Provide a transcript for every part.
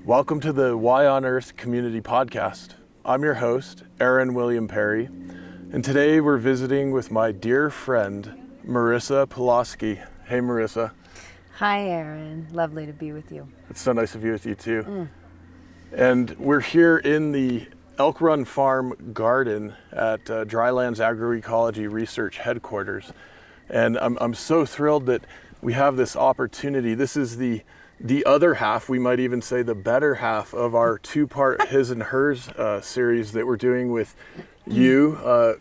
Welcome to the Why on Earth Community Podcast. I'm your host, Aaron William Perry, and today we're visiting with my dear friend, Marissa Pulaski. Hey, Marissa. Hi, Aaron. Lovely to be with you. It's so nice to be with you, too. And we're here in the Elk Run Farm garden at Drylands Agroecology Research Headquarters. And I'm so thrilled that we have this opportunity. This is the other half, we might even say the better half of our two-part His and Hers series that we're doing with you,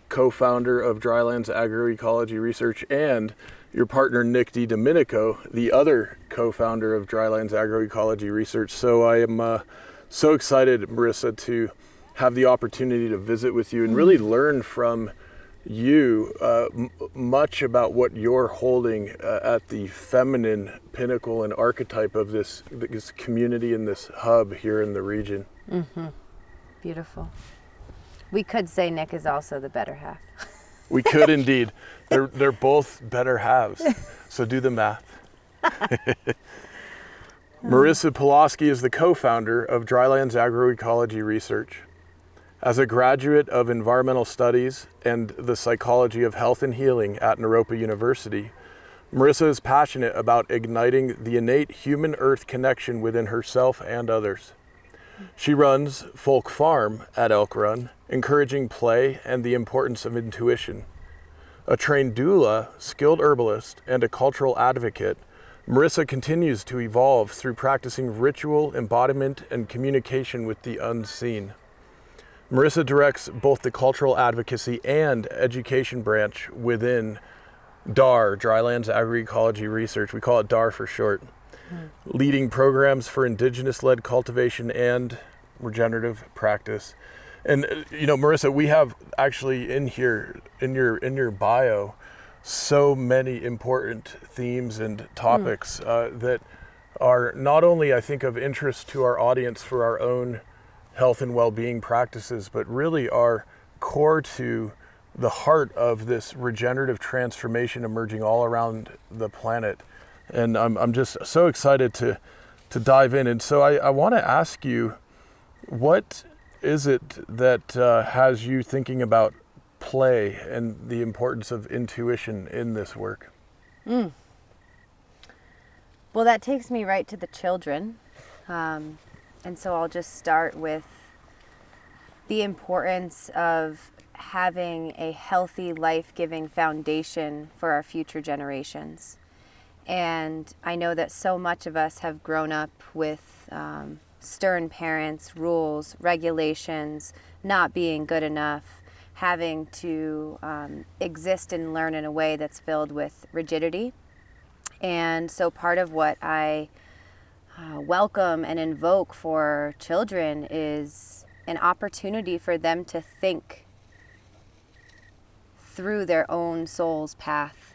co-founder of Drylands Agroecology Research, and your partner Nick DiDomenico, the other co-founder of Drylands Agroecology Research. So I am so excited, Marissa, to have the opportunity to visit with you and really learn from you much about what you're holding at the feminine pinnacle and archetype of this community and this hub here in the region. Beautiful. We could say Nick is also the better half. We could indeed. They're both better halves. So do the math. Marissa Pulaski is the co-founder of Drylands Agroecology Research. As a graduate of environmental studies and the psychology of health and healing at Naropa University, Marissa is passionate about igniting the innate human-earth connection within herself and others. She runs Folk Farm at Elk Run, encouraging play and the importance of intuition. A trained doula, skilled herbalist, and a cultural advocate, Marissa continues to evolve through practicing ritual, embodiment, and communication with the unseen. Marissa directs both the cultural advocacy and education branch within DAR, Drylands Agroecology Research. We call it DAR for short. Leading programs for indigenous-led cultivation and regenerative practice. And Marissa, we have actually in here, in your bio, so many important themes and topics that are not only, I think, of interest to our audience for our own health and well-being practices, but really are core to the heart of this regenerative transformation emerging all around the planet. And I'm just so excited to dive in. And so I want to ask you, what is it that has you thinking about play and the importance of intuition in this work? Well, that takes me right to the children. And so I'll just start with the importance of having a healthy, life-giving foundation for our future generations. And I know that so much of us have grown up with stern parents, rules, regulations, not being good enough, having to exist and learn in a way that's filled with rigidity. And so part of what I welcome and invoke for children is an opportunity for them to think through their own soul's path,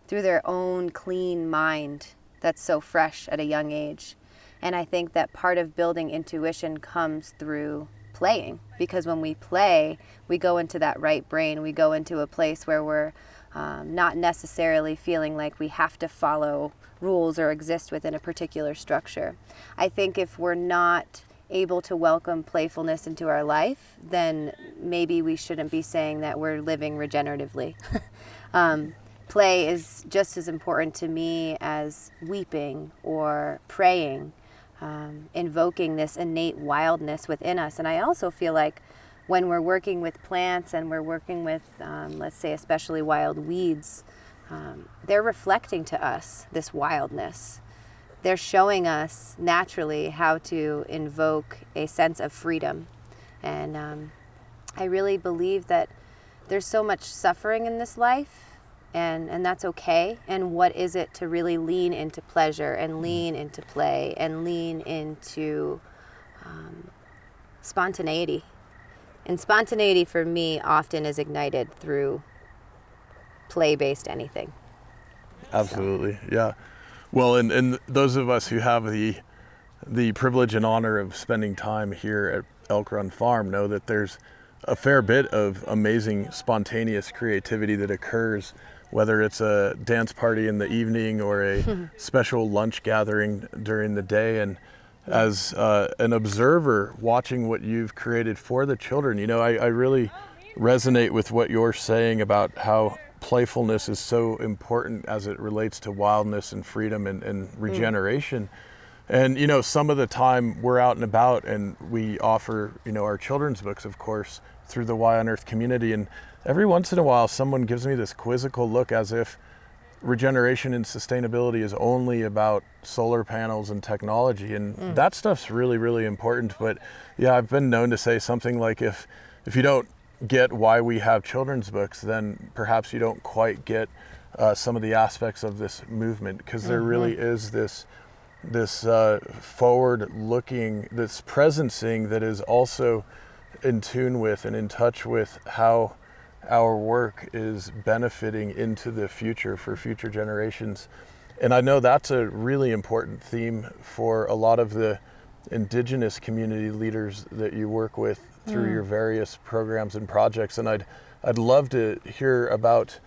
through their own clean mind that's so fresh at a young age. And I think that part of building intuition comes through playing, because when we play, we go into that right brain, we go into a place where we're not necessarily feeling like we have to follow rules or exist within a particular structure. I think if we're not able to welcome playfulness into our life, then maybe we shouldn't be saying that we're living regeneratively. Play is just as important to me as weeping or praying, invoking this innate wildness within us. And I also feel like when we're working with plants and we're working with, let's say, especially wild weeds, they're reflecting to us this wildness. They're showing us naturally how to invoke a sense of freedom. And I really believe that there's so much suffering in this life, and that's okay. And what is it to really lean into pleasure and lean into play and lean into spontaneity? And spontaneity for me often is ignited through play-based anything. Absolutely, yeah. Well, and those of us who have the privilege and honor of spending time here at Elk Run Farm know that there's a fair bit of amazing spontaneous creativity that occurs, whether it's a dance party in the evening or a special lunch gathering during the day. And as an observer watching what you've created for the children. I really resonate with what you're saying about how playfulness is so important as it relates to wildness and freedom and regeneration. And, some of the time we're out and about and we offer, our children's books, of course, through the Y on Earth community. And every once in a while, someone gives me this quizzical look as if regeneration and sustainability is only about solar panels and technology. And that stuff's really, really important. But yeah, I've been known to say something like, if you don't get why we have children's books, then perhaps you don't quite get some of the aspects of this movement, because there really is this forward-looking, this presencing that is also in tune with and in touch with how our work is benefiting into the future for future generations. And I know that's a really important theme for a lot of the indigenous community leaders that you work with through your various programs and projects. And I'd love to hear about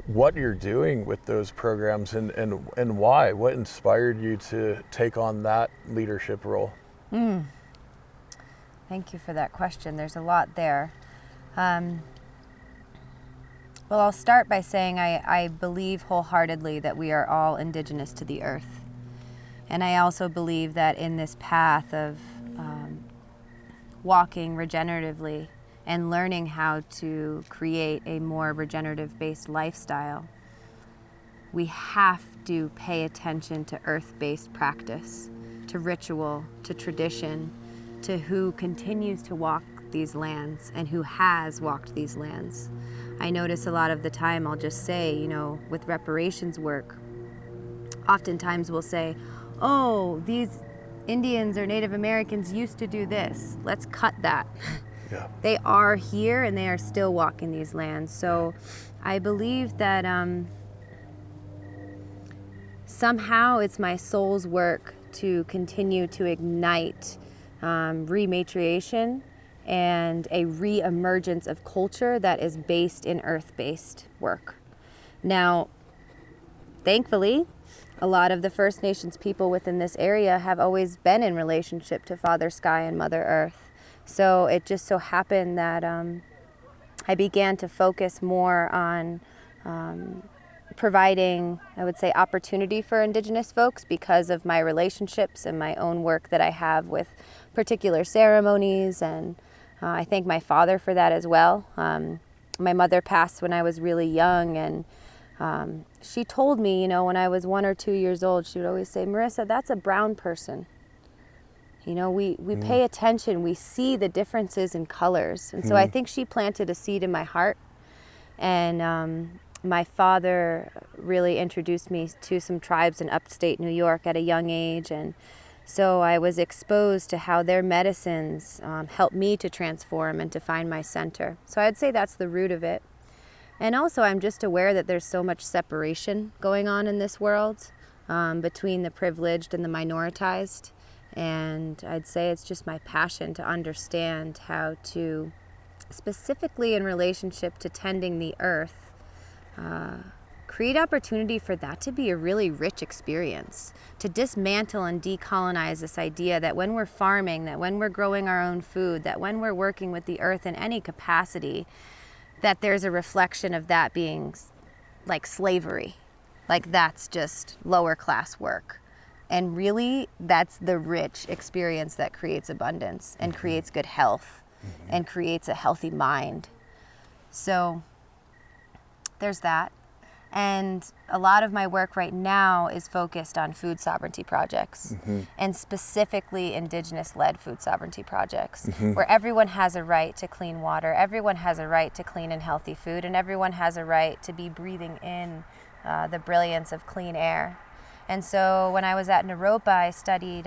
what you're doing with those programs and why. What inspired you to take on that leadership role? Thank you for that question. There's a lot there. Well, I'll start by saying I believe wholeheartedly that we are all indigenous to the earth. And I also believe that in this path of walking regeneratively and learning how to create a more regenerative-based lifestyle, we have to pay attention to earth-based practice, to ritual, to tradition, to who continues to walk these lands and who has walked these lands. I notice a lot of the time I'll just say, with reparations work, oftentimes we'll say, oh, these Indians or Native Americans used to do this. Let's cut that. Yeah. They are here and they are still walking these lands. So I believe that somehow it's my soul's work to continue to ignite rematriation and a re-emergence of culture that is based in earth-based work. Now, thankfully, a lot of the First Nations people within this area have always been in relationship to Father Sky and Mother Earth. So it just so happened that I began to focus more on providing, I would say, opportunity for Indigenous folks because of my relationships and my own work that I have with particular ceremonies. And I thank my father for that as well. My mother passed when I was really young, and she told me, when I was 1 or 2 years old, she would always say, Marissa, that's a brown person. We pay attention, we see the differences in colors. And so I think she planted a seed in my heart. And my father really introduced me to some tribes in upstate New York at a young age. And so I was exposed to how their medicines helped me to transform and to find my center. So I'd say that's the root of it. And also I'm just aware that there's so much separation going on in this world between the privileged and the minoritized. And I'd say it's just my passion to understand how to, specifically in relationship to tending the earth, create opportunity for that to be a really rich experience, to dismantle and decolonize this idea that when we're farming, that when we're growing our own food, that when we're working with the earth in any capacity, that there's a reflection of that being like slavery, like that's just lower class work. And really, that's the rich experience that creates abundance and creates good health and creates a healthy mind. So there's that. And a lot of my work right now is focused on food sovereignty projects, and specifically Indigenous-led food sovereignty projects, where everyone has a right to clean water, everyone has a right to clean and healthy food, and everyone has a right to be breathing in the brilliance of clean air. And so when I was at Naropa, I studied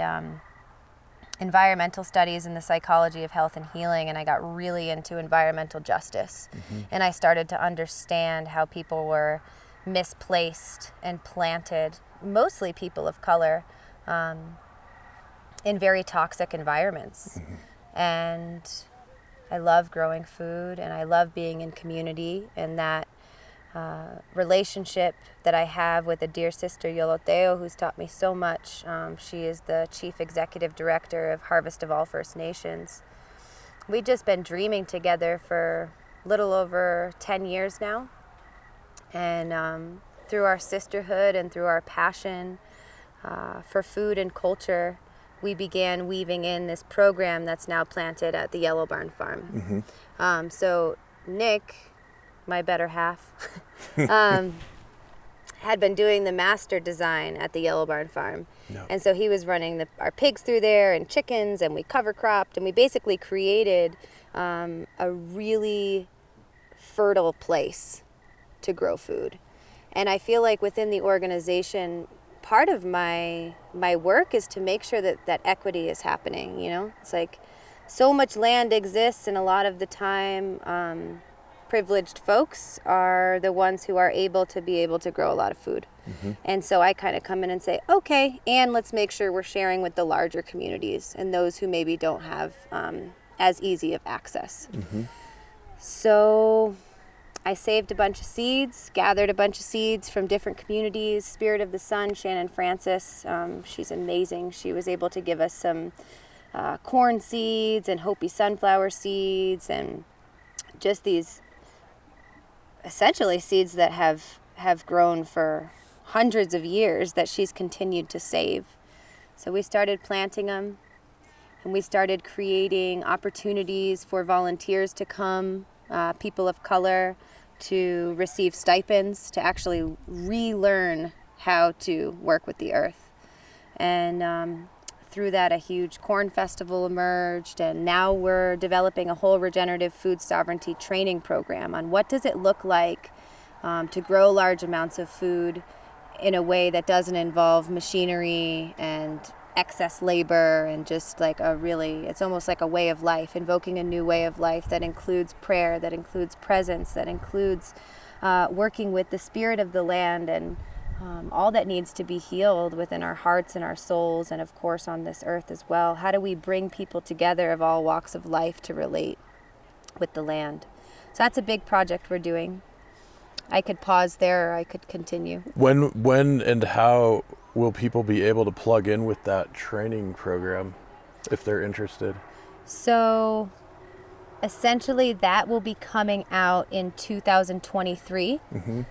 environmental studies and the psychology of health and healing, and I got really into environmental justice. And I started to understand how people were misplaced and planted, mostly people of color, in very toxic environments. And I love growing food, and I love being in community, and that relationship that I have with a dear sister, Yoloteo, who's taught me so much. She is the Chief Executive Director of Harvest of All First Nations. We've just been dreaming together for a little over 10 years now. And through our sisterhood and through our passion for food and culture, we began weaving in this program that's now planted at the Yellow Barn Farm. So Nick, my better half, had been doing the master design at the Yellow Barn Farm. And so he was running our pigs through there and chickens, and we cover cropped, and we basically created a really fertile place to grow food. And I feel like within the organization, part of my work is to make sure that equity is happening, you know? It's like so much land exists, and a lot of the time privileged folks are the ones who are able to grow a lot of food. And so I kind of come in and say, okay, and let's make sure we're sharing with the larger communities and those who maybe don't have as easy of access. So I saved a bunch of seeds, gathered a bunch of seeds from different communities. Spirit of the Sun, Shannon Francis, she's amazing. She was able to give us some corn seeds and Hopi sunflower seeds, and just these essentially seeds that have grown for hundreds of years that she's continued to save. So we started planting them, and we started creating opportunities for volunteers to come, people of color, to receive stipends, to actually relearn how to work with the earth. And through that, a huge corn festival emerged, and now we're developing a whole regenerative food sovereignty training program on what does it look like to grow large amounts of food in a way that doesn't involve machinery and excess labor, and just like it's almost like a way of life, invoking a new way of life that includes prayer, that includes presence, that includes working with the spirit of the land and all that needs to be healed within our hearts and our souls, and of course on this earth as well. How do we bring people together of all walks of life to relate with the land? So that's a big project we're doing. I could pause there, or I could continue. When and how will people be able to plug in with that training program if they're interested? So essentially that will be coming out in 2023.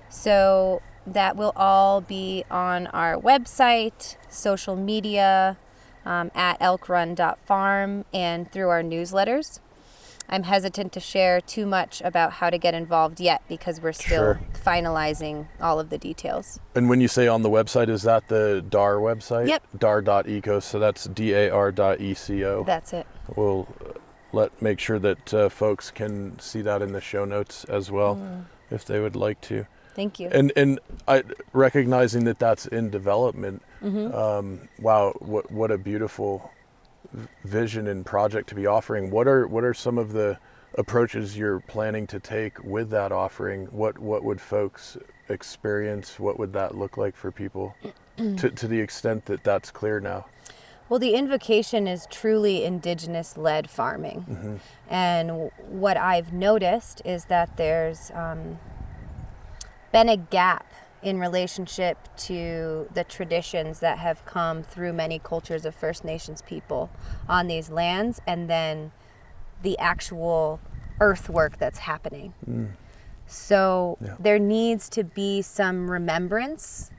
So that will all be on our website, social media, at elkrun.farm, and through our newsletters. I'm hesitant to share too much about how to get involved yet because we're still finalizing all of the details. And when you say on the website, is that the DAR website? Yep. dar.eco, so that's dar.eco. That's it. We'll make sure that folks can see that in the show notes as well, if they would like to. Thank you. And I recognizing that that's in development. Wow, what a beautiful vision and project to be offering. What are some of the approaches you're planning to take with that offering? What would folks experience? What would that look like for people to the extent that that's clear now? Well, the invocation is truly indigenous-led farming. And what I've noticed is that there's been a gap in relationship to the traditions that have come through many cultures of First Nations people on these lands, and then the actual earthwork that's happening. So there needs to be some remembrance.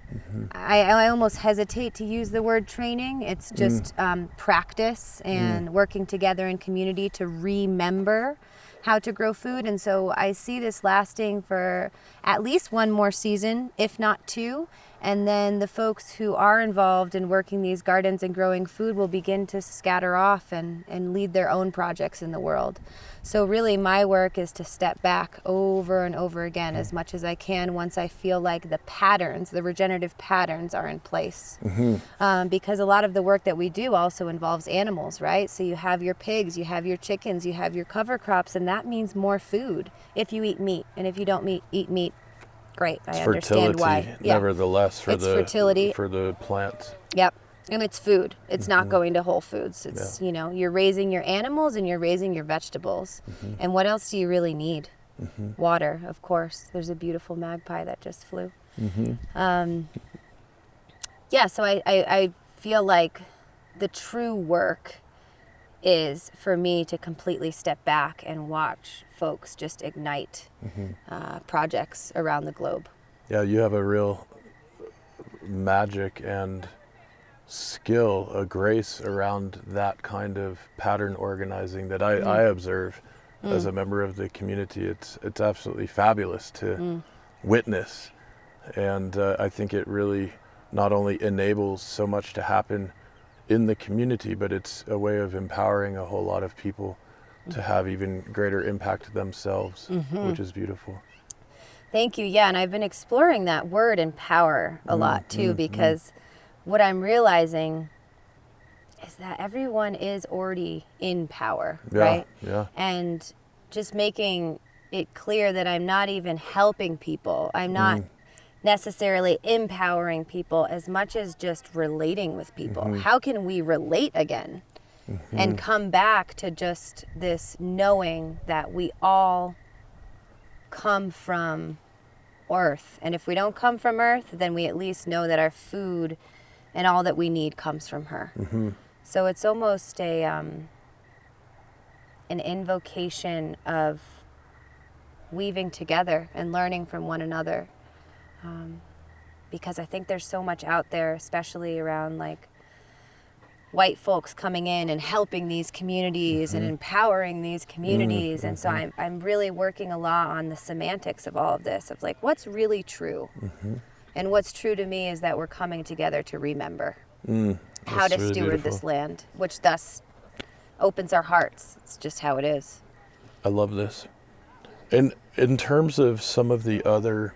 I almost hesitate to use the word training. It's just practice and working together in community to remember how to grow food. And so I see this lasting for at least one more season, if not two. And then the folks who are involved in working these gardens and growing food will begin to scatter off and lead their own projects in the world. So really my work is to step back over and over again as much as I can once I feel like the patterns, the regenerative patterns are in place. Because a lot of the work that we do also involves animals, right? So you have your pigs, you have your chickens, you have your cover crops, and that means more food if you eat meat. And if you don't eat meat, great, I understand why. Nevertheless, for fertility. For the plants. Yep. And it's food. It's not going to Whole Foods. It's, you're raising your animals and you're raising your vegetables. And what else do you really need? Water, of course. There's a beautiful magpie that just flew. So I feel like the true work is for me to completely step back and watch folks just ignite projects around the globe. Yeah, you have a real magic and skill, a grace around that kind of pattern organizing that I observe as a member of the community. It's absolutely fabulous to witness, and I think it really not only enables so much to happen in the community, but it's a way of empowering a whole lot of people to have even greater impact themselves, which is beautiful. Thank you. Yeah, and I've been exploring that word empower a lot too, because what I'm realizing is that everyone is already in power, right? Yeah. And just making it clear that I'm not even helping people. I'm not necessarily empowering people as much as just relating with people. How can we relate again and come back to just this knowing that we all come from Earth? And if we don't come from Earth, then we at least know that our food and all that we need comes from her. So it's almost an invocation of weaving together and learning from one another. Because I think there's so much out there, especially around like white folks coming in and helping these communities and empowering these communities. And so I'm really working a lot on the semantics of all of this, of like what's really true. And what's true to me is that we're coming together to remember how to really steward this land, which thus opens our hearts. It's just how it is. I love this. And in terms of some of the other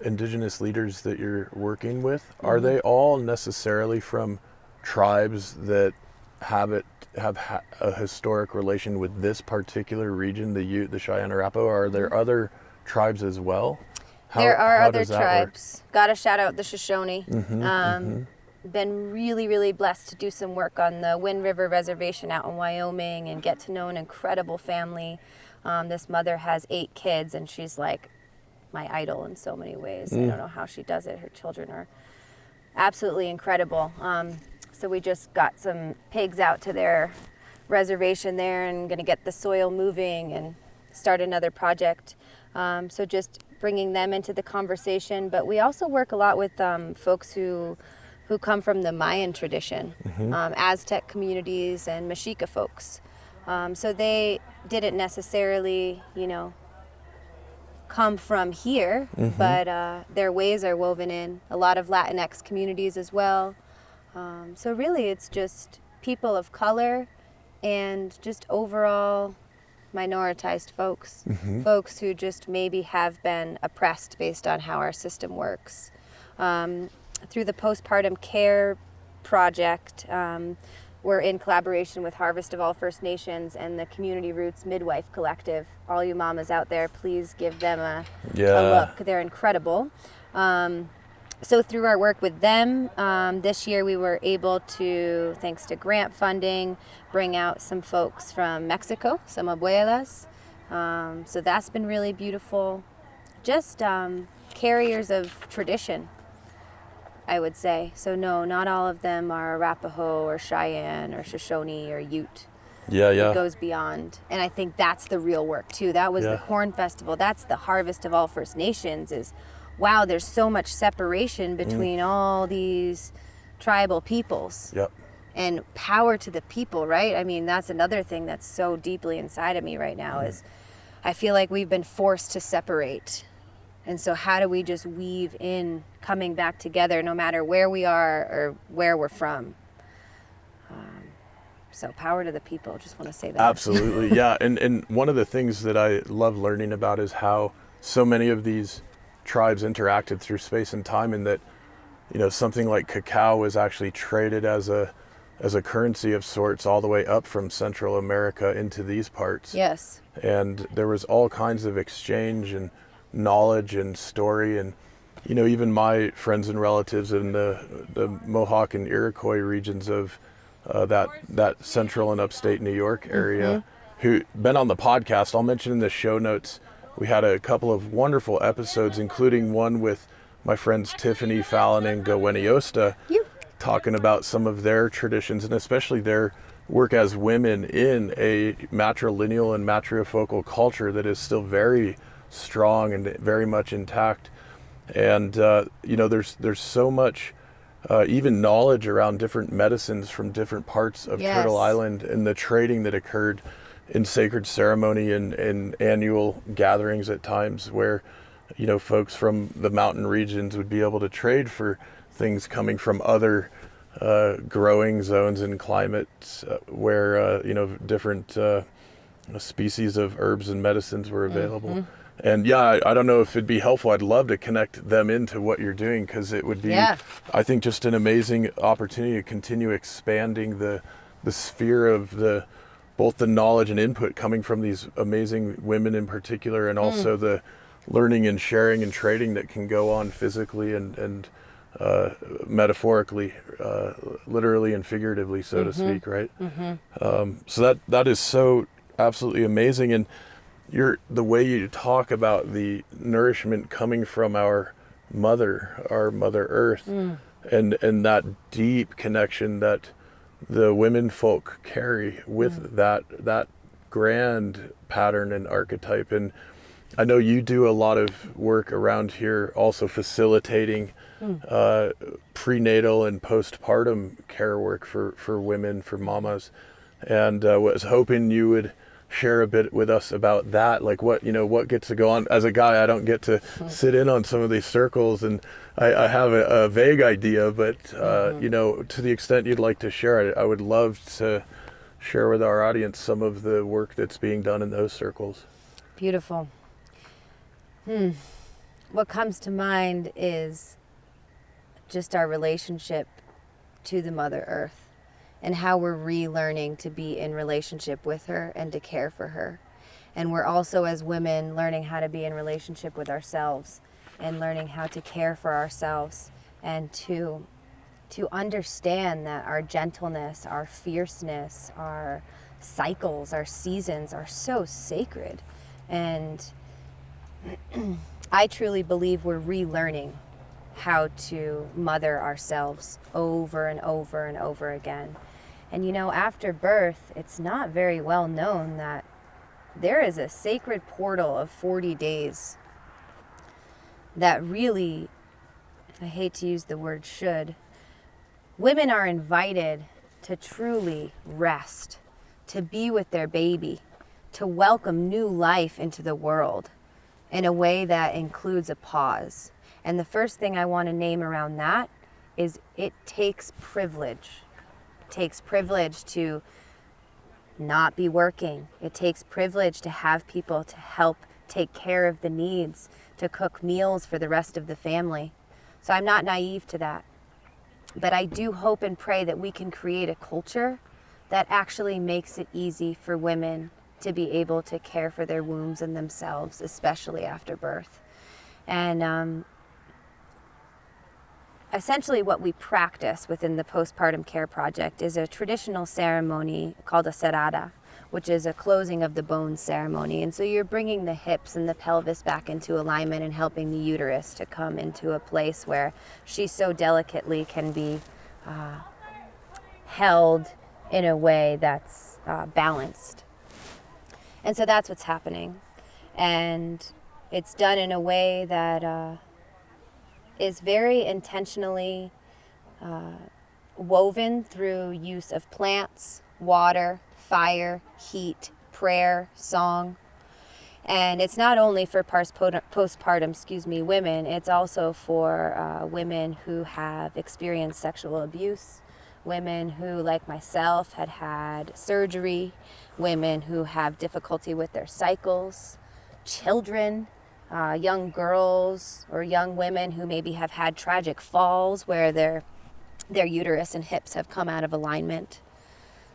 indigenous leaders that you're working with, are they all necessarily from tribes that have a historic relation with this particular region, the Ute, the Cheyenne, Arapahoe? Are there other tribes as well? There are how other does that tribes. Gotta shout out the Shoshoni. Been really, really blessed to do some work on the Wind River Reservation out in Wyoming and get to know an incredible family. This mother has 8 kids, and she's like my idol in so many ways. I don't know how she does it. Her children are absolutely incredible. So we just got some pigs out to their reservation there and going to get the soil moving and start another project. So just bringing them into the conversation. But we also work a lot with folks who come from the Mayan tradition, Aztec communities and Mexica folks. So they didn't necessarily, come from here, but their ways are woven in. A lot of Latinx communities as well. So really it's just people of color and just overall minoritized folks, folks who just maybe have been oppressed based on how our system works. Through the postpartum care project, we're in collaboration with Harvest of All First Nations and the community Roots Midwife Collective. All you mamas out there, please give them a look. They're incredible. So through our work with them, this year we were able to, thanks to grant funding, bring out some folks from Mexico, some abuelas. So that's been really beautiful. Just carriers of tradition, I would say. So no, not all of them are Arapahoe or Cheyenne or Shoshoni or Ute. It goes beyond. And I think that's the real work too. That was the Corn Festival. That's the Harvest of All First Nations is, wow, there's so much separation between all these tribal peoples. And power to the people, right? I mean, that's another thing that's so deeply inside of me right now is I feel like we've been forced to separate. And so how do we just weave in coming back together no matter where we are or where we're from? So power to the people, just want to say that. Absolutely, yeah. And one of the things that I love learning about is how so many of these tribes interacted through space and time, and that, something like cacao was actually traded as a currency of sorts all the way up from Central America into these parts. Yes. And there was all kinds of exchange and knowledge and story, and even my friends and relatives in the Mohawk and Iroquois regions of that central and upstate New York area who been on the podcast. I'll mention in the show notes, we had a couple of wonderful episodes, including one with my friends Tiffany Fallon and Gwenny Osta, talking about some of their traditions and especially their work as women in a matrilineal and matrifocal culture that is still very strong and very much intact. And there's so much even knowledge around different medicines from different parts of Turtle Island and the trading that occurred in sacred ceremony and annual gatherings at times where folks from the mountain regions would be able to trade for things coming from other growing zones and climates where different species of herbs and medicines were available. And I don't know if it'd be helpful. I'd love to connect them into what you're doing, because it would be, I think, just an amazing opportunity to continue expanding the sphere of both the knowledge and input coming from these amazing women in particular, and also the learning and sharing and trading that can go on physically and metaphorically, literally and figuratively, so to speak, right? So that is so absolutely amazing. And the way you talk about the nourishment coming from our mother Earth, and that deep connection that the women folk carry with that grand pattern and archetype. And I know you do a lot of work around here also facilitating prenatal and postpartum care work for women, for mamas, and was hoping you would share a bit with us about that, like what gets to go on. As a guy, I don't get to sit in on some of these circles, and I have a vague idea, but to the extent you'd like to share, I would love to share with our audience some of the work that's being done in those circles. Beautiful. What comes to mind is just our relationship to the Mother Earth, and how we're relearning to be in relationship with her and to care for her. And we're also, as women, learning how to be in relationship with ourselves and learning how to care for ourselves, and to understand that our gentleness, our fierceness, our cycles, our seasons are so sacred. And I truly believe we're relearning how to mother ourselves over and over and over again. And after birth, it's not very well known that there is a sacred portal of 40 days that really, I hate to use the word should, women are invited to truly rest, to be with their baby, to welcome new life into the world in a way that includes a pause. And the first thing I want to name around that is it takes privilege. It takes privilege to not be working. It takes privilege to have people to help take care of the needs, to cook meals for the rest of the family. So I'm not naive to that. But I do hope and pray that we can create a culture that actually makes it easy for women to be able to care for their wombs and themselves, especially after birth. And essentially what we practice within the Postpartum Care Project is a traditional ceremony called a serrada, which is a closing of the bones ceremony. And so you're bringing the hips and the pelvis back into alignment and helping the uterus to come into a place where she so delicately can be held in a way that's balanced. And so that's what's happening. And it's done in a way that is very intentionally woven through use of plants, water, fire, heat, prayer, song. And it's not only for postpartum women, it's also for women who have experienced sexual abuse, women who, like myself, had surgery, women who have difficulty with their cycles, children, young girls or young women who maybe have had tragic falls where their uterus and hips have come out of alignment.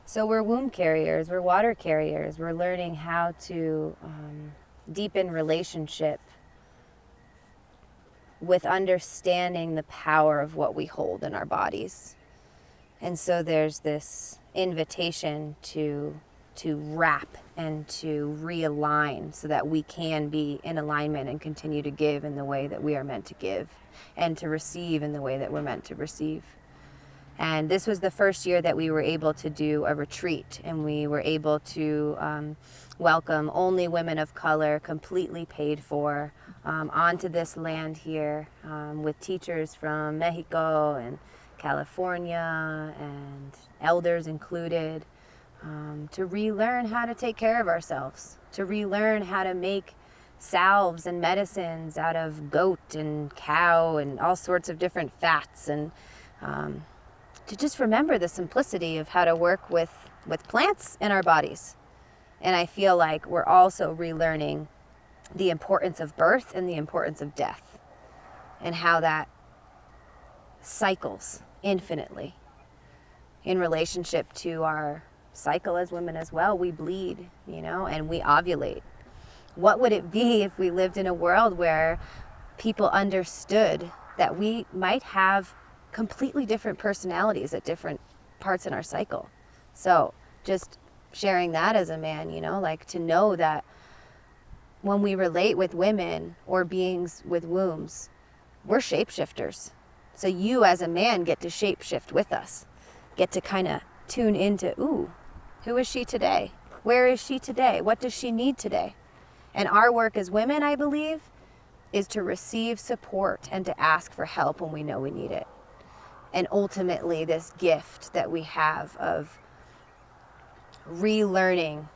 So we're womb carriers, we're water carriers, we're learning how to deepen relationship with understanding the power of what we hold in our bodies. And so there's this invitation to to wrap and to realign so that we can be in alignment and continue to give in the way that we are meant to give and to receive in the way that we're meant to receive. And this was the first year that we were able to do a retreat, and we were able to welcome only women of color, completely paid for, onto this land here, with teachers from Mexico and California and elders included, to relearn how to take care of ourselves, to relearn how to make salves and medicines out of goat and cow and all sorts of different fats, and to just remember the simplicity of how to work with plants in our bodies. And I feel like we're also relearning the importance of birth and the importance of death, and how that cycles infinitely in relationship to our cycle as women as well. We bleed, and we ovulate. What would it be if we lived in a world where people understood that we might have completely different personalities at different parts in our cycle? So just sharing that as a man, like to know that when we relate with women or beings with wombs, we're shapeshifters. So you as a man get to shapeshift with us, get to kind of tune into, who is she today? Where is she today? What does she need today? And our work as women, I believe, is to receive support and to ask for help when we know we need it. And ultimately, this gift that we have of relearning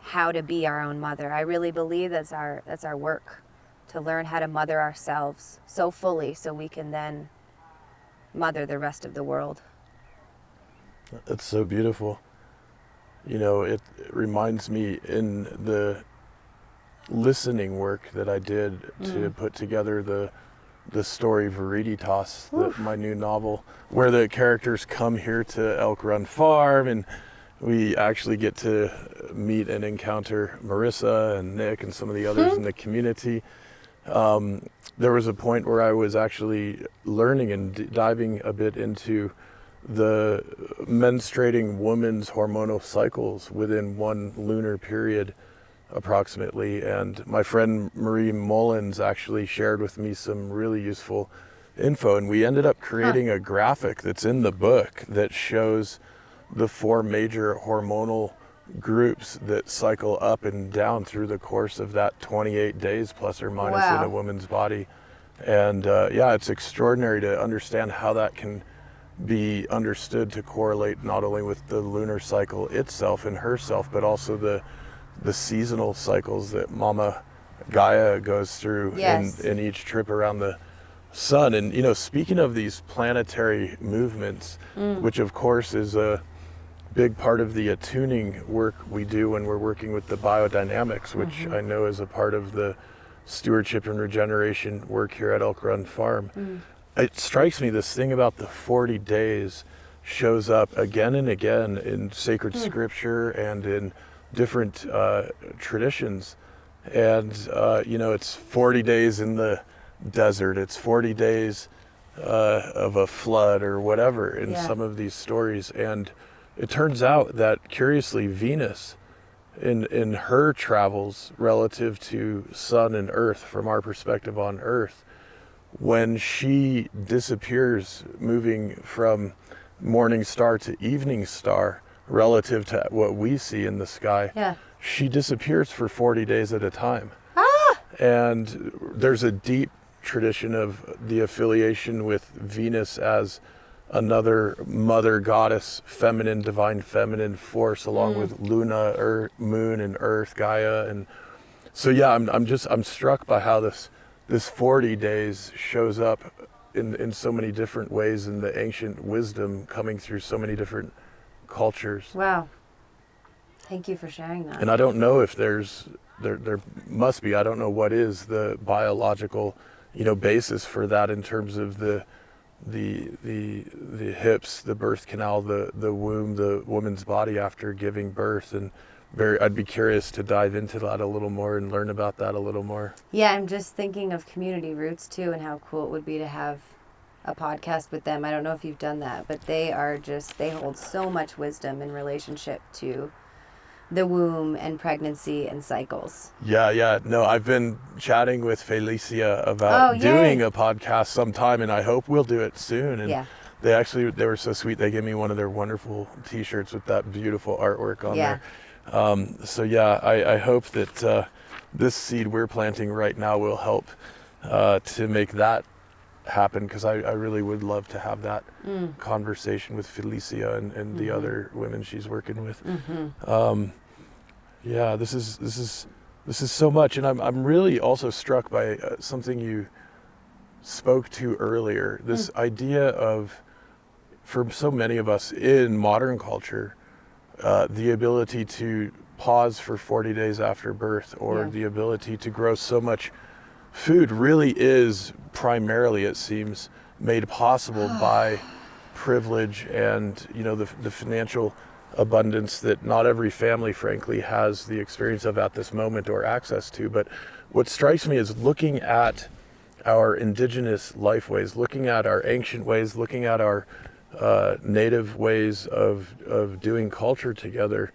how to be our own mother. I really believe that's our work, to learn how to mother ourselves so fully so we can then mother the rest of the world. That's so beautiful. It reminds me in the listening work that I did to put together the story Veriditas, my new novel, where the characters come here to Elk Run Farm, and we actually get to meet and encounter Marissa and Nick and some of the others in the community. There was a point where I was actually learning and diving a bit into the menstruating woman's hormonal cycles within one lunar period approximately, and my friend Marie Mullins actually shared with me some really useful info, and we ended up creating a graphic that's in the book that shows the 4 major hormonal groups that cycle up and down through the course of that 28 days plus or minus in a woman's body. And it's extraordinary to understand how that can be understood to correlate not only with the lunar cycle itself and herself, but also the seasonal cycles that Mama Gaia goes through in each trip around the sun. And speaking of these planetary movements, which of course is a big part of the attuning work we do when we're working with the biodynamics, which I know is a part of the stewardship and regeneration work here at Elk Run Farm. It strikes me this thing about the 40 days shows up again and again in sacred scripture and in different traditions. And it's 40 days in the desert, it's 40 days of a flood or whatever in some of these stories. And it turns out that, curiously, Venus in her travels relative to sun and earth, from our perspective on earth, when she disappears, moving from morning star to evening star relative to what we see in the sky, she disappears for 40 days at a time. And there's a deep tradition of the affiliation with Venus as another mother goddess, feminine, divine feminine force, along with Luna, moon, and earth, Gaia. And so I'm struck by how this 40 days shows up in so many different ways in the ancient wisdom coming through so many different cultures. Wow. Thank you for sharing that. And I don't know if there must be, I don't know what is the biological, basis for that in terms of the hips, the birth canal, the womb, the woman's body after giving birth. And I'd be curious to dive into that a little more and learn about that a little more. Yeah, I'm just thinking of community roots too, and how cool it would be to have a podcast with them. I don't know if you've done that, but they hold so much wisdom in relationship to the womb and pregnancy and cycles. Yeah. No, I've been chatting with Felicia about doing a podcast sometime, and I hope we'll do it soon. And they were so sweet. They gave me one of their wonderful T-shirts with that beautiful artwork on there. I hope that this seed we're planting right now will help to make that happen, because I really would love to have that conversation with Felicia and the other women she's working with. This is so much, and I'm really also struck by something you spoke to earlier. This idea of, for so many of us in modern culture, the ability to pause for 40 days after birth, or the ability to grow so much food, really is primarily, it seems, made possible by privilege and the financial abundance that not every family, frankly, has the experience of at this moment or access to. But what strikes me is looking at our indigenous life ways, looking at our ancient ways, looking at our native ways of doing culture together.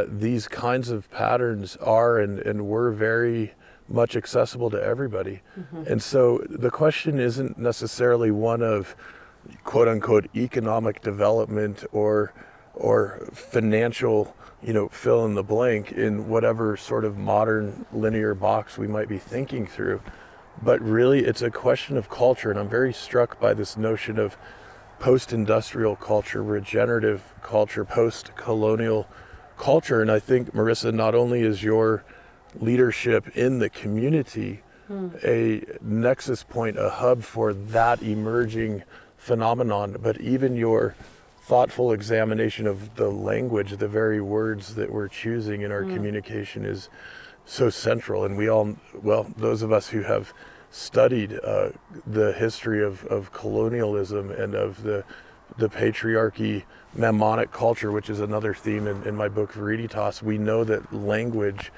These kinds of patterns are and were very much accessible to everybody. And so the question isn't necessarily one of quote unquote economic development or financial, fill in the blank in whatever sort of modern linear box we might be thinking through. But really it's a question of culture. And I'm very struck by this notion of post-industrial culture, regenerative culture, post-colonial culture. And I think, Marissa, not only is your leadership in the community a nexus point, a hub for that emerging phenomenon, but even your thoughtful examination of the language, the very words that we're choosing in our communication, is so central. And we all, those of us who have studied the history of colonialism and of the patriarchy, mammonic culture, which is another theme in my book Veritas, we know that language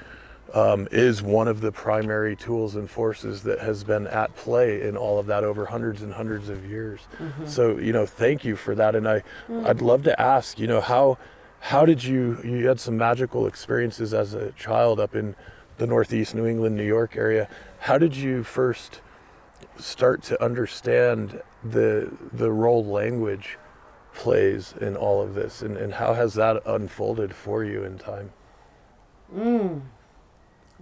is one of the primary tools and forces that has been at play in all of that over hundreds and hundreds of years. So, thank you for that. And I'd love to ask, how did you had some magical experiences as a child up in the Northeast, New England, New York area. How did you first start to understand the role language plays in all of this, and how has that unfolded for you in time?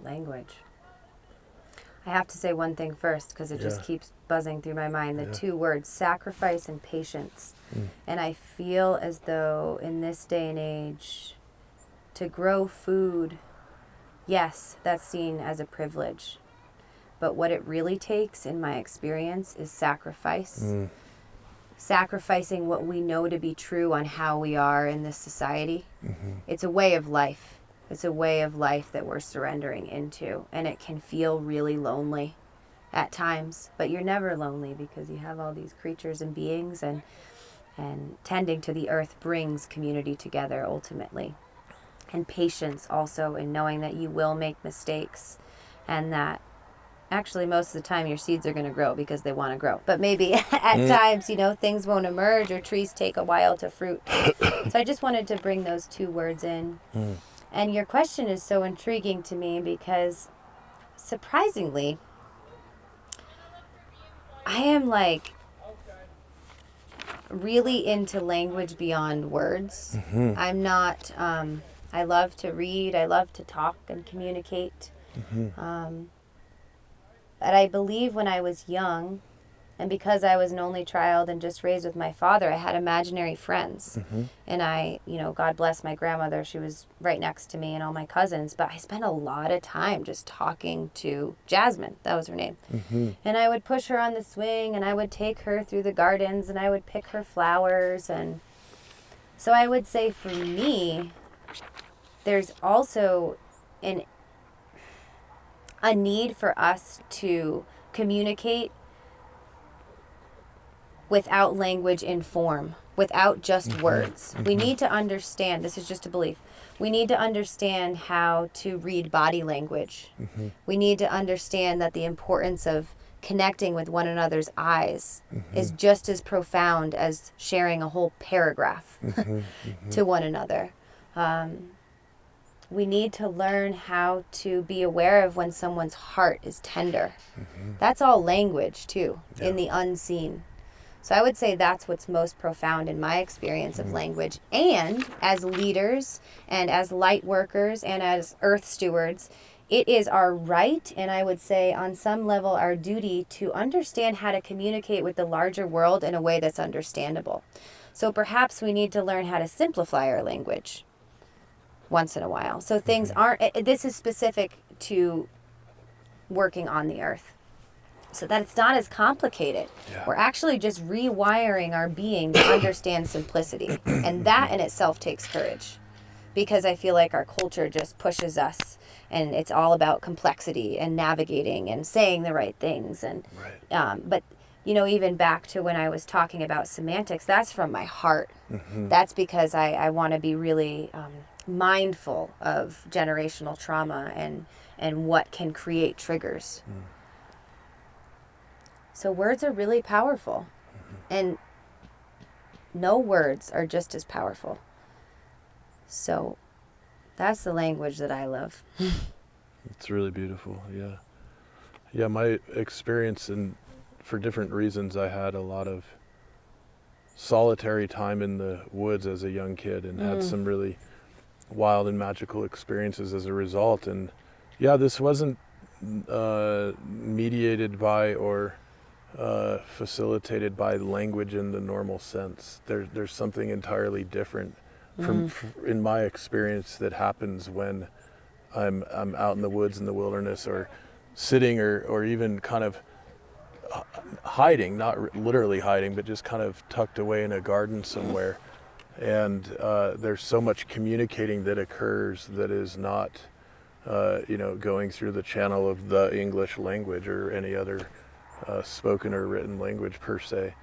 Language. I have to say one thing first, because it just keeps buzzing through my mind. The two words, sacrifice and patience. And I feel as though in this day and age, to grow food, yes, that's seen as a privilege. But what it really takes, in my experience, is sacrifice. Sacrificing what we know to be true on how we are in this society. It's a way of life. It's a way of life that we're surrendering into. And it can feel really lonely at times. But you're never lonely, because you have all these creatures and beings. And tending to the earth brings community together ultimately. And patience also in knowing that you will make mistakes. And that actually most of the time your seeds are going to grow because they want to grow. But maybe at times, things won't emerge, or trees take a while to fruit. So I just wanted to bring those two words in. And your question is so intriguing to me, because surprisingly, I am really into language beyond words. I'm not, I love to read, I love to talk and communicate. But I believe when I was young, and because I was an only child and just raised with my father, I had imaginary friends. And I, God bless my grandmother, she was right next to me, and all my cousins. But I spent a lot of time just talking to Jasmine, that was her name. And I would push her on the swing, and I would take her through the gardens, and I would pick her flowers. And so I would say for me, there's also a need for us to communicate without language in form, without just words. We need to understand, this is just a belief, we need to understand how to read body language. We need to understand that the importance of connecting with one another's eyes is just as profound as sharing a whole paragraph to one another. we need to learn how to be aware of when someone's heart is tender. That's all language too, in the unseen. So I would say that's what's most profound in my experience of language. And as leaders and as light workers and as earth stewards, it is our right, and I would say on some level our duty, to understand how to communicate with the larger world in a way that's understandable. So perhaps we need to learn how to simplify our language once in a while. So things aren't, this is specific to working on the earth, so that it's not as complicated. We're actually just rewiring our being to understand simplicity. And that in itself takes courage, because I feel like our culture just pushes us, and it's all about complexity and navigating and saying the right things. And but you know, even back to when I was talking about semantics, that's from my heart. That's because I want to be really mindful of generational trauma and what can create triggers. So words are really powerful, and no words are just as powerful. So that's the language that I love. It's really beautiful. Yeah, my experience, and for different reasons, I had a lot of solitary time in the woods as a young kid, and had some really wild and magical experiences as a result. And yeah, this wasn't mediated by or facilitated by language in the normal sense. There's something entirely different in my experience that happens when I'm out in the woods, in the wilderness, or sitting or even kind of hiding, not literally hiding, but just kind of tucked away in a garden somewhere. And there's so much communicating that occurs that is not going through the channel of the English language or any other spoken or written language per se.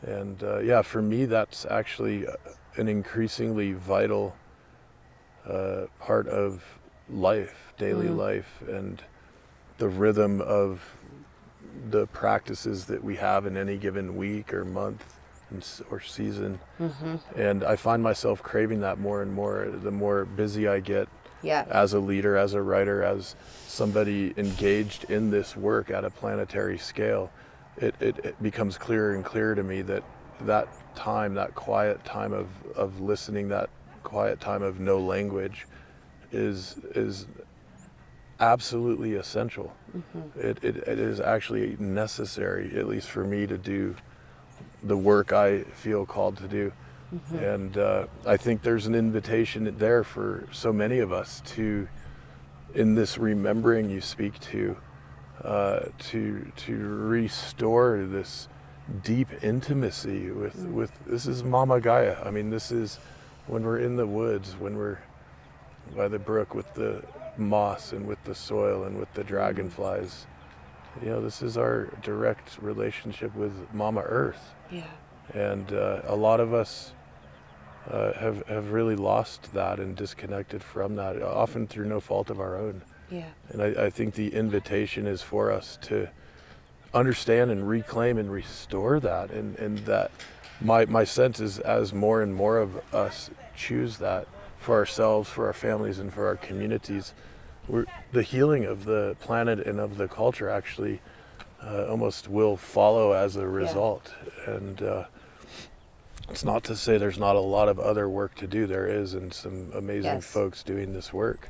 And for me, that's actually an increasingly vital part of life, daily life, and the rhythm of the practices that we have in any given week or month or season. And I find myself craving that more and more the more busy I get as a leader, as a writer, as somebody engaged in this work at a planetary scale. It becomes clearer and clearer to me that time, that quiet time of listening, that quiet time of no language is absolutely essential. It is actually necessary, at least for me, to do the work I feel called to do. And I think there's an invitation there for so many of us to, in this remembering you speak to restore this deep intimacy with this is Mama Gaia. I mean, this is when we're in the woods, when we're by the brook with the moss and with the soil and with the dragonflies. This is our direct relationship with Mama Earth. And a lot of us have really lost that and disconnected from that, often through no fault of our own. And I think the invitation is for us to understand and reclaim and restore that. And that my sense is, as more and more of us choose that for ourselves, for our families, and for our communities, the healing of the planet and of the culture actually almost will follow as a result. And it's not to say there's not a lot of other work to do. There is, and some amazing folks doing this work.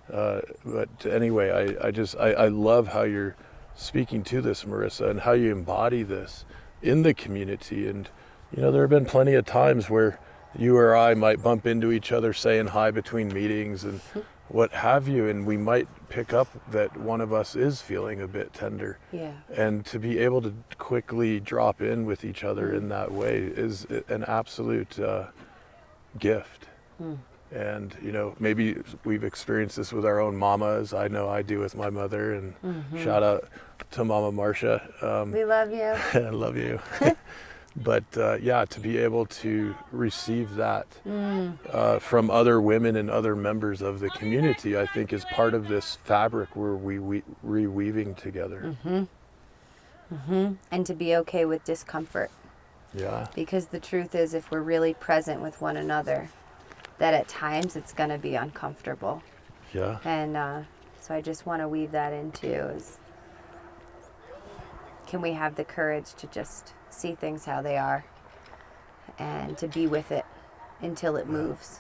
But anyway, I love how you're speaking to this, Marissa, and how you embody this in the community. And there have been plenty of times where you or I might bump into each other saying hi between meetings and what have you, and we might pick up that one of us is feeling a bit tender. And to be able to quickly drop in with each other in that way is an absolute gift. And maybe we've experienced this with our own mamas. I know I do with my mother, and shout out to Mama Marcia. We love you. I love you. But to be able to receive that from other women and other members of the community, I think is part of this fabric we're reweaving together. And to be okay with discomfort. Because the truth is, if we're really present with one another, that at times it's going to be uncomfortable. Yeah. And so I just want to weave that into is, can we have the courage to just see things how they are and to be with it until it moves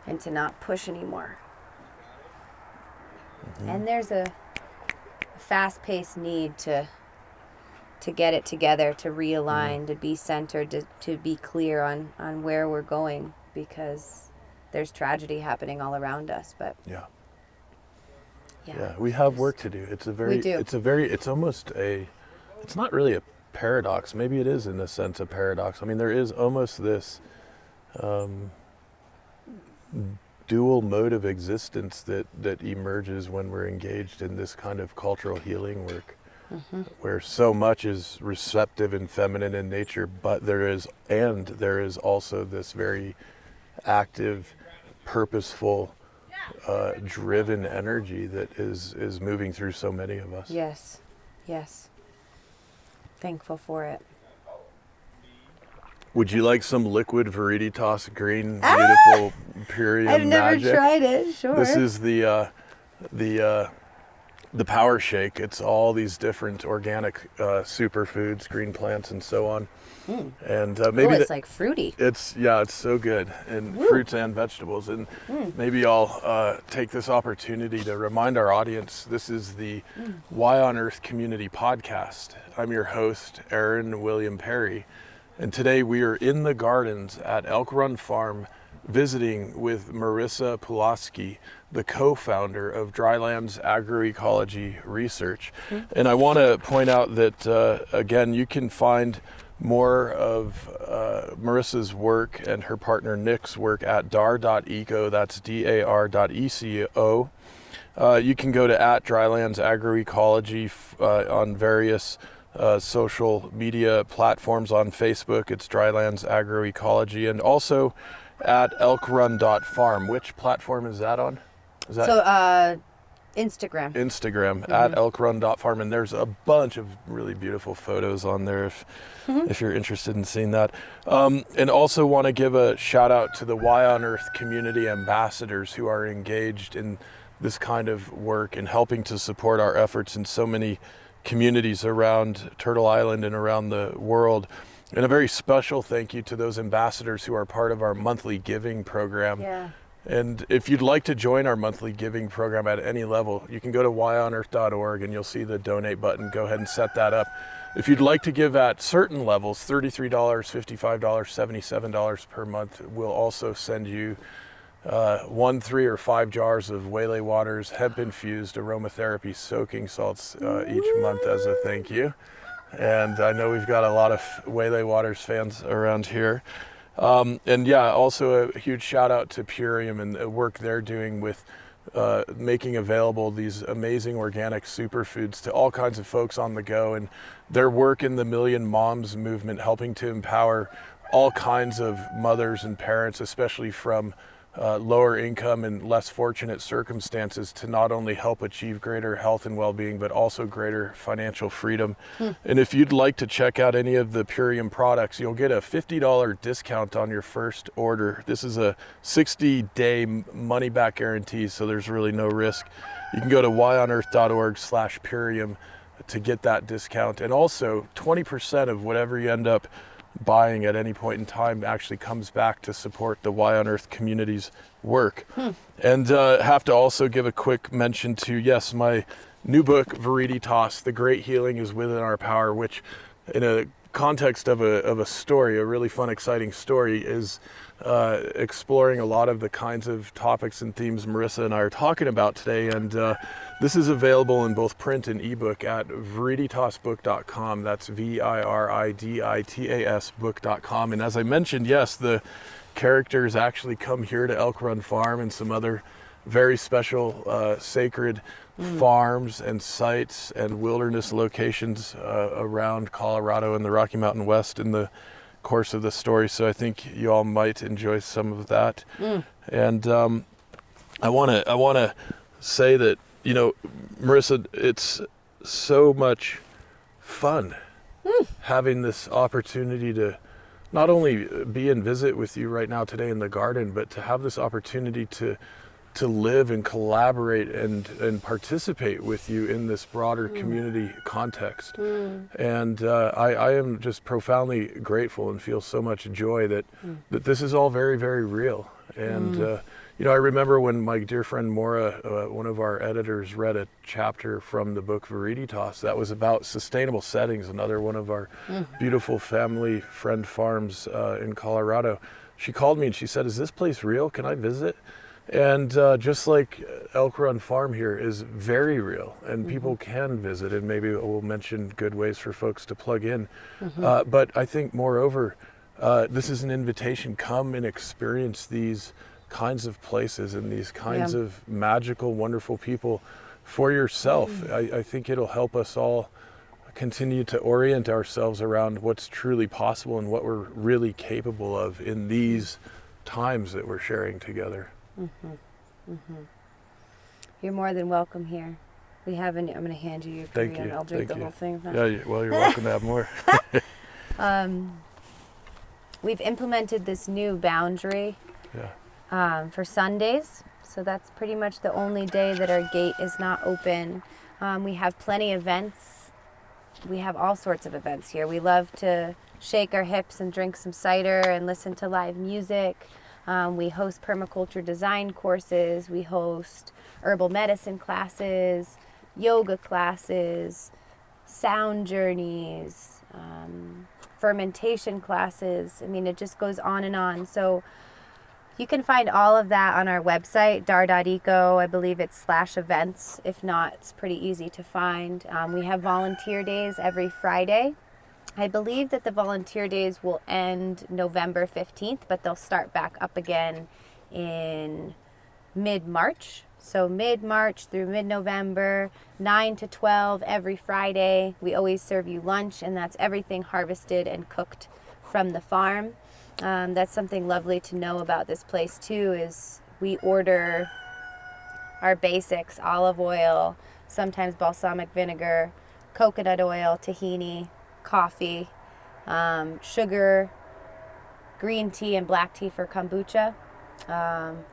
and to not push anymore. And there's a fast-paced need to get it together, to realign, to be centered, to be clear on where we're going, because there's tragedy happening all around us. But Yeah, we have work to do. We do. It's almost it's not really a paradox. Maybe it is in a sense a paradox. I mean, there is almost this dual mode of existence that emerges when we're engaged in this kind of cultural healing work, where so much is receptive and feminine in nature, but there is also this very active, purposeful, driven energy that is moving through so many of us. yes. Thankful for it. Would you like some liquid Veriditas green, beautiful Purium I've never magic? tried it. Sure. This is the power shake. It's all these different organic superfoods, green plants, and so on. And maybe it's like fruity. it's so good, and Woo. fruits and vegetables. And maybe I'll take this opportunity to remind our audience, this is the Why on Earth Community Podcast. I'm your host, Aaron William Perry, and today we are in the gardens at Elk Run Farm, visiting with Marissa Pulaski, the co-founder of Drylands Agroecology Research. And I want to point out that, again, you can find more of Marissa's work and her partner Nick's work at dar.eco, that's dar.eco. You can go to @Drylands Agroecology on various social media platforms. On Facebook, it's Drylands Agroecology, and also at elkrun.farm. Which platform is that on? Instagram. Instagram, at elkrun.farm, and there's a bunch of really beautiful photos on there if you're interested in seeing that. And also want to give a shout out to the Why on Earth community ambassadors who are engaged in this kind of work and helping to support our efforts in so many communities around Turtle Island and around the world. And a very special thank you to those ambassadors who are part of our monthly giving program. Yeah. And if you'd like to join our monthly giving program at any level, you can go to whyonearth.org and you'll see the donate button. Go ahead and set that up. If you'd like to give at certain levels, $33, $55, $77 per month, we'll also send you 1, 3, or 5 jars of Waylay Waters hemp-infused aromatherapy soaking salts each month as a thank you. And I know we've got a lot of Waylay Waters fans around here. And yeah, also a huge shout out to Purium and the work they're doing with making available these amazing organic superfoods to all kinds of folks on the go, and their work in the Million Moms movement, helping to empower all kinds of mothers and parents, especially from lower income and less fortunate circumstances, to not only help achieve greater health and well-being, but also greater financial freedom. And if you'd like to check out any of the Purium products, you'll get a $50 discount on your first order. This is a 60-day money-back guarantee, so there's really no risk. You can go to whyonearth.org/Purium to get that discount. And also 20% of whatever you end up buying at any point in time actually comes back to support the Why on Earth community's work. And have to also give a quick mention to, yes, my new book, Veriditas, The Great Healing is Within Our Power, which in a context of a story, a really fun, exciting story, is exploring a lot of the kinds of topics and themes Marissa and I are talking about today. And this is available in both print and ebook at veriditasbook.com. That's VIRIDITAS book.com. And as I mentioned, yes, the characters actually come here to Elk Run Farm and some other very special sacred farms and sites and wilderness locations around Colorado and the Rocky Mountain West in the course of the story. So I think you all might enjoy some of that. And I want to say that, you know, Marissa, it's so much fun having this opportunity to not only be and visit with you right now today in the garden, but to have this opportunity to live and collaborate and participate with you in this broader community context. And I am just profoundly grateful and feel so much joy that this is all very, very real. And I remember when my dear friend Maura, one of our editors, read a chapter from the book Veriditas that was about sustainable settings, another one of our beautiful family friend farms in Colorado. She called me and she said, "Is this place real? Can I visit?" And just like Elk Run Farm here is very real, and people can visit, and maybe we'll mention good ways for folks to plug in. But I think moreover, this is an invitation. Come and experience these kinds of places and these kinds of magical, wonderful people for yourself. I think it'll help us all continue to orient ourselves around what's truly possible and what we're really capable of in these times that we're sharing together. You're more than welcome here. I'm going to hand you your Korean. Thank you. I'll drink the whole thing. Yeah, well, you're welcome to have more. We've implemented this new boundary for Sundays. So that's pretty much the only day that our gate is not open. We have plenty of events. We have all sorts of events here. We love to shake our hips and drink some cider and listen to live music. We host permaculture design courses. We host herbal medicine classes, yoga classes, sound journeys, fermentation classes. I mean, it just goes on and on. So you can find all of that on our website, dar.eco. I believe it's /events. If not, it's pretty easy to find. We have volunteer days every Friday. I believe that the volunteer days will end November 15th, but they'll start back up again in mid-March. So mid-March through mid-November, 9 to 12 every Friday. We always serve you lunch, and that's everything harvested and cooked from the farm. That's something lovely to know about this place too, is we order our basics: olive oil, sometimes balsamic vinegar, coconut oil, tahini, coffee, sugar, green tea and black tea for kombucha,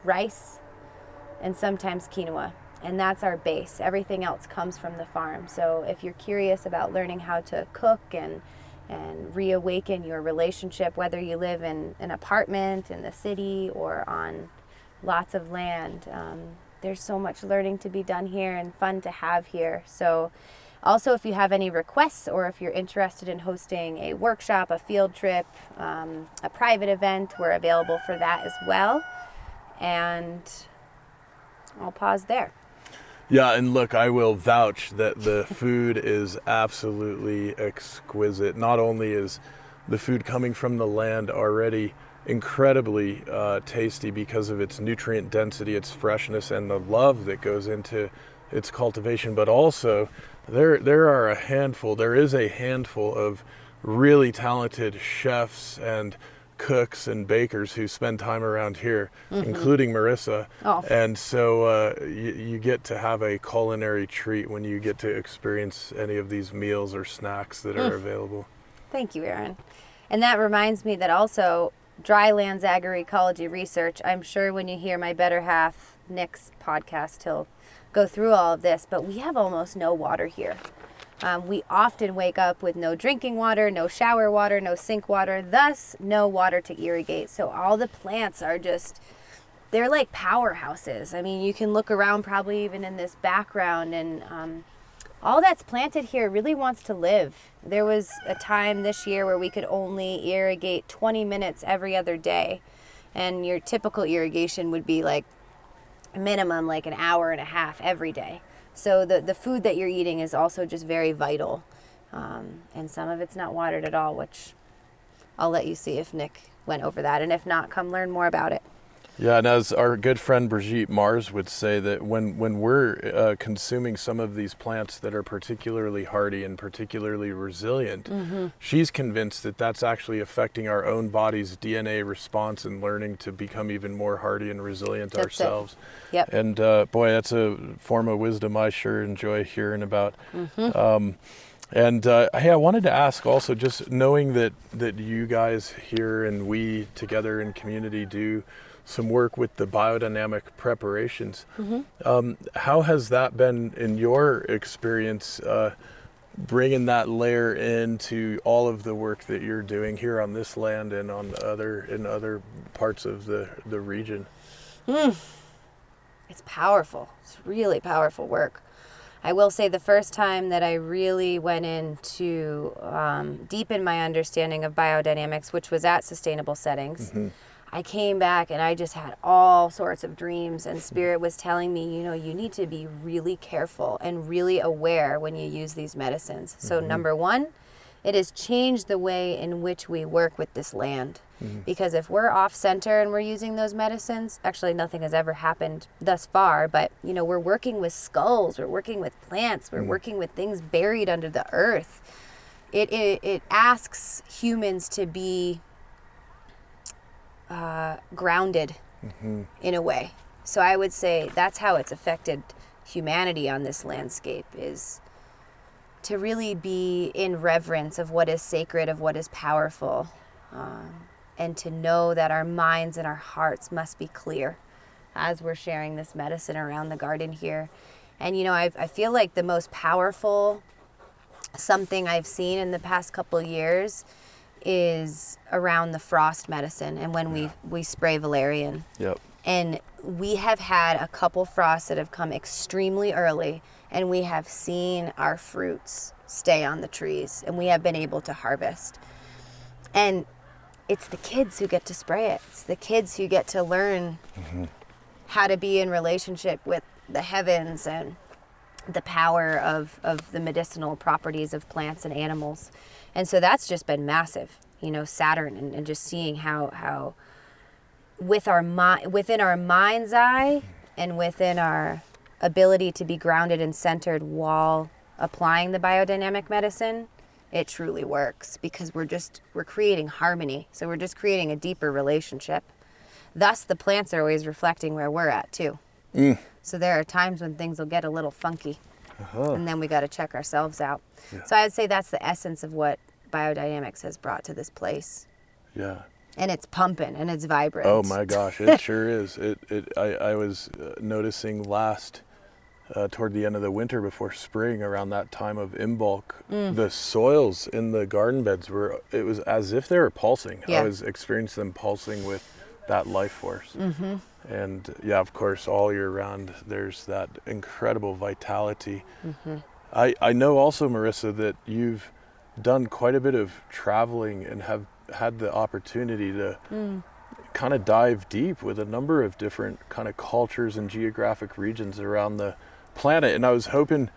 rice, and sometimes quinoa. And that's our base. Everything else comes from the farm. So if you're curious about learning how to cook and reawaken your relationship, whether you live in an apartment in the city or on lots of land, there's so much learning to be done here and fun to have here. So also, if you have any requests or if you're interested in hosting a workshop, a field trip, a private event, we're available for that as well. And I'll pause there. Yeah, and look, I will vouch that the food is absolutely exquisite. Not only is the food coming from the land already incredibly tasty because of its nutrient density, its freshness, and the love that goes into its cultivation, but also there is a handful of really talented chefs and cooks and bakers who spend time around here, including Marissa. And so you get to have a culinary treat when you get to experience any of these meals or snacks that are available. Thank you, Aaron. And that reminds me that also Drylands Agroecology research, I'm sure when you hear my better half, Nick's podcast, he'll go through all of this, but we have almost no water here. We often wake up with no drinking water, no shower water, no sink water, thus no water to irrigate. So all the plants are they're like powerhouses. I mean, you can look around probably even in this background, and all that's planted here really wants to live. There was a time this year where we could only irrigate 20 minutes every other day, and your typical irrigation would be like minimum like an hour and a half every day. So the food that you're eating is also just very vital. And some of it's not watered at all, which I'll let you see if Nick went over that. And if not, come learn more about it. Yeah, and as our good friend Brigitte Mars would say, that when we're consuming some of these plants that are particularly hardy and particularly resilient, she's convinced that that's actually affecting our own body's DNA response and learning to become even more hardy and resilient ourselves. Yep. And boy, that's a form of wisdom I sure enjoy hearing about. And hey, I wanted to ask also, just knowing that you guys here and we together in community do some work with the biodynamic preparations. How has that been in your experience, bringing that layer into all of the work that you're doing here on this land and in other parts of the region? It's powerful. It's really powerful work. I will say the first time that I really went into deepen my understanding of biodynamics, which was at sustainable settings, I came back and I just had all sorts of dreams, and Spirit was telling me, you need to be really careful and really aware when you use these medicines. So number one, it has changed the way in which we work with this land. Because if we're off center and we're using those medicines, actually nothing has ever happened thus far, but we're working with skulls, we're working with plants, we're working with things buried under the earth. It asks humans to be grounded in a way. So I would say that's how it's affected humanity on this landscape, is to really be in reverence of what is sacred, of what is powerful, and to know that our minds and our hearts must be clear as we're sharing this medicine around the garden here. And I feel like the most powerful something I've seen in the past couple years is around the frost medicine and when we spray valerian. Yep. And we have had a couple frosts that have come extremely early, and we have seen our fruits stay on the trees, and we have been able to harvest. And it's the kids who get to spray it. It's the kids who get to learn how to be in relationship with the heavens and the power of the medicinal properties of plants and animals. And so that's just been massive, Saturn, and just seeing how within our mind's eye and within our ability to be grounded and centered while applying the biodynamic medicine, it truly works, because we're creating harmony. So we're just creating a deeper relationship. Thus, the plants are always reflecting where we're at too. So there are times when things will get a little funky, and then we got to check ourselves out. Yeah. So I would say that's the essence of what biodynamics has brought to this place. Yeah. And it's pumping and it's vibrant. Oh my gosh, it sure is. I was noticing toward the end of the winter before spring, around that time of imbulk, the soils in the garden beds it was as if they were pulsing. Yeah. I was experiencing them pulsing with that life force. And yeah, of course, all year round, there's that incredible vitality. I know also, Marissa, that you've done quite a bit of traveling and have had the opportunity to kind of dive deep with a number of different kind of cultures and geographic regions around the planet. And I was hoping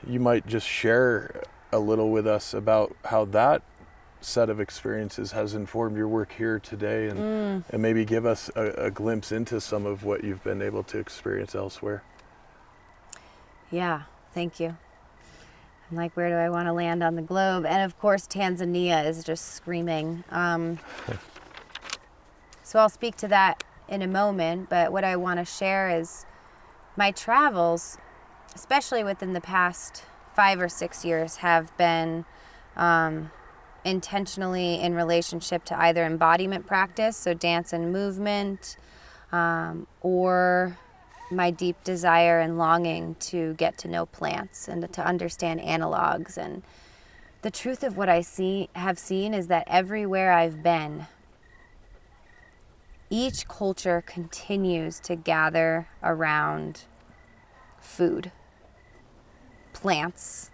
you might just share a little with us about how that set of experiences has informed your work here today, and maybe give us a glimpse into some of what you've been able to experience elsewhere. Yeah, thank you. I'm like, where do I want to land on the globe? And of course, Tanzania is just screaming. So I'll speak to that in a moment, but what I want to share is my travels, especially within the past 5 or 6 years, have been intentionally in relationship to either embodiment practice, so dance and movement, or my deep desire and longing to get to know plants and to understand analogs. And the truth of what I have seen is that everywhere I've been, each culture continues to gather around food, plants.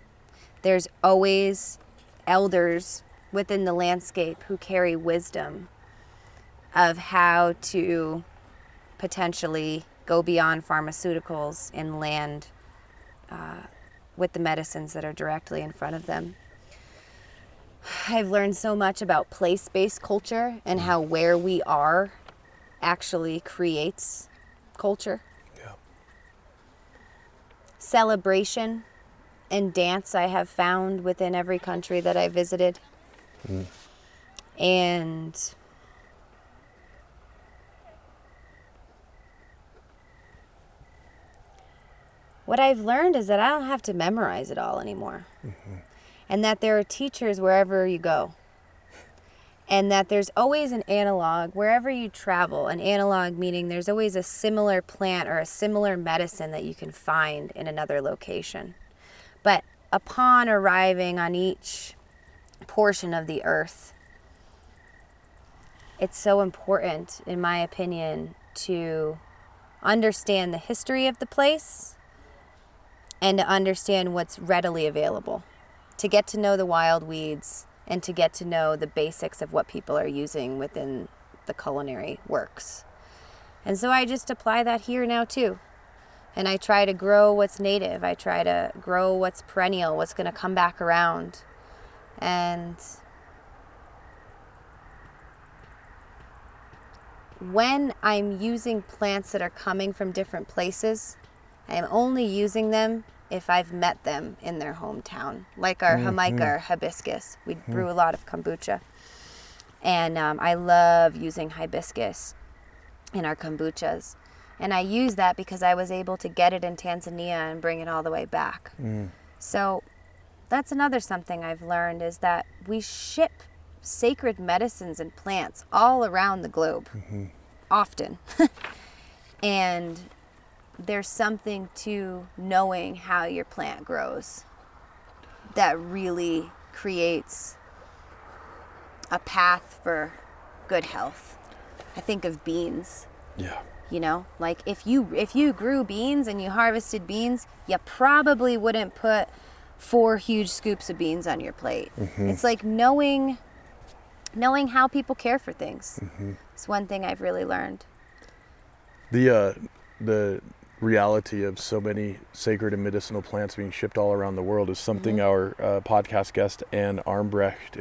There's always elders within the landscape who carry wisdom of how to potentially go beyond pharmaceuticals and land with the medicines that are directly in front of them. I've learned so much about place-based culture and how where we are actually creates culture. Yeah. Celebration and dance I have found within every country that I visited. And what I've learned is that I don't have to memorize it all anymore. And that there are teachers wherever you go. And that there's always an analog wherever you travel. An analog meaning there's always a similar plant or a similar medicine that you can find in another location. But upon arriving on each portion of the earth, it's so important, in my opinion, to understand the history of the place and to understand what's readily available, to get to know the wild weeds and to get to know the basics of what people are using within the culinary works. And so I just apply that here now too. And I try to grow what's native. I try to grow what's perennial, what's going to come back around. And when I'm using plants that are coming from different places, I am only using them if I've met them in their hometown. Like our Jamaica or hibiscus. We brew a lot of kombucha. And I love using hibiscus in our kombuchas. And I use that because I was able to get it in Tanzania and bring it all the way back. So that's another something I've learned, is that we ship sacred medicines and plants all around the globe, often. And there's something to knowing how your plant grows that really creates a path for good health. I think of beans. Yeah. You know, like if you grew beans and you harvested beans, you probably wouldn't put 4 huge scoops of beans on your plate. It's like knowing how people care for things. It's one thing I've really learned. The reality of so many sacred and medicinal plants being shipped all around the world is something our podcast guest Anne Armbrecht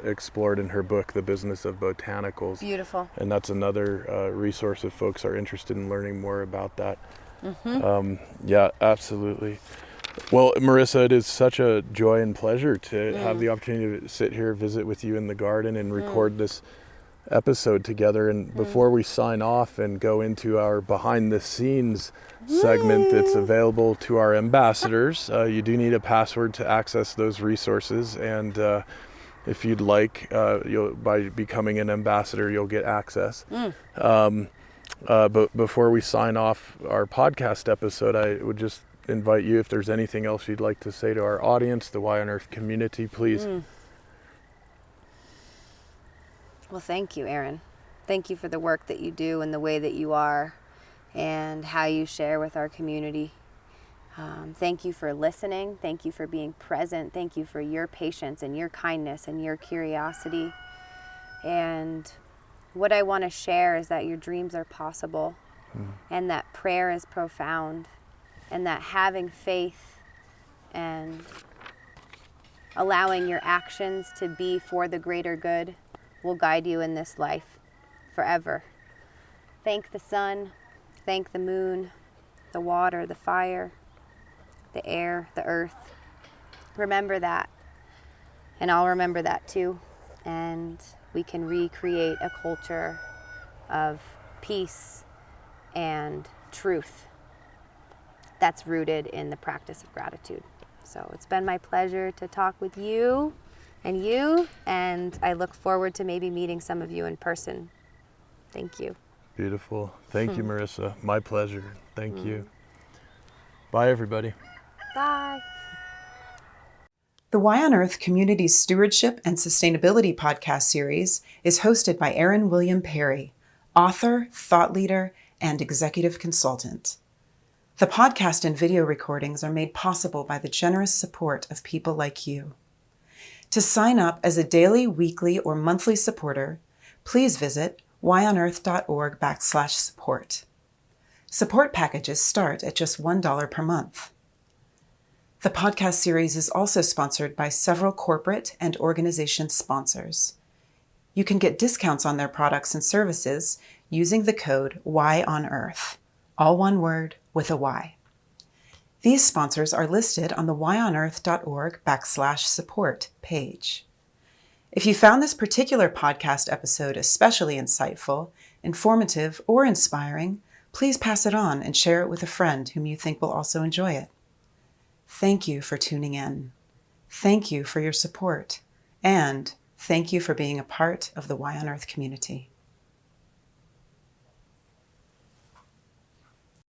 explored in her book, The Business of Botanicals. Beautiful. And that's another resource if folks are interested in learning more about that. Yeah, absolutely. Well, Marissa, it is such a joy and pleasure to have the opportunity to sit here, visit with you in the garden, and record this episode together. And before we sign off and go into our behind the scenes segment that's available to our ambassadors, you do need a password to access those resources. And if you'd like, by becoming an ambassador, you'll get access. But before we sign off our podcast episode, I would just invite you, if there's anything else you'd like to say to our audience, the Why on Earth community, please. Well, thank you, Aaron. Thank you for the work that you do and the way that you are and how you share with our community. Thank you for listening. Thank you for being present. Thank you for your patience and your kindness and your curiosity. And what I want to share is that your dreams are possible and that prayer is profound and that having faith and allowing your actions to be for the greater good will guide you in this life forever. Thank the sun, thank the moon, the water, the fire, the air, the earth. Remember that, and I'll remember that too. And we can recreate a culture of peace and truth that's rooted in the practice of gratitude. So it's been my pleasure to talk with you, and I look forward to maybe meeting some of you in person. Thank you. Beautiful. Thank you, Marissa. My pleasure. Thank you. Bye, everybody. Bye. The Why on Earth Community Stewardship and Sustainability podcast series is hosted by Aaron William Perry, author, thought leader, and executive consultant. The podcast and video recordings are made possible by the generous support of people like you. To sign up as a daily, weekly, or monthly supporter, please visit whyonearth.org/support. Support packages start at just $1 per month. The podcast series is also sponsored by several corporate and organization sponsors. You can get discounts on their products and services using the code WHYONEARTH, all one word with a Y. These sponsors are listed on the whyonearth.org/support page. If you found this particular podcast episode especially insightful, informative, or inspiring, please pass it on and share it with a friend whom you think will also enjoy it. Thank you for tuning in. Thank you for your support. And Thank you for being a part of the Y on Earth community.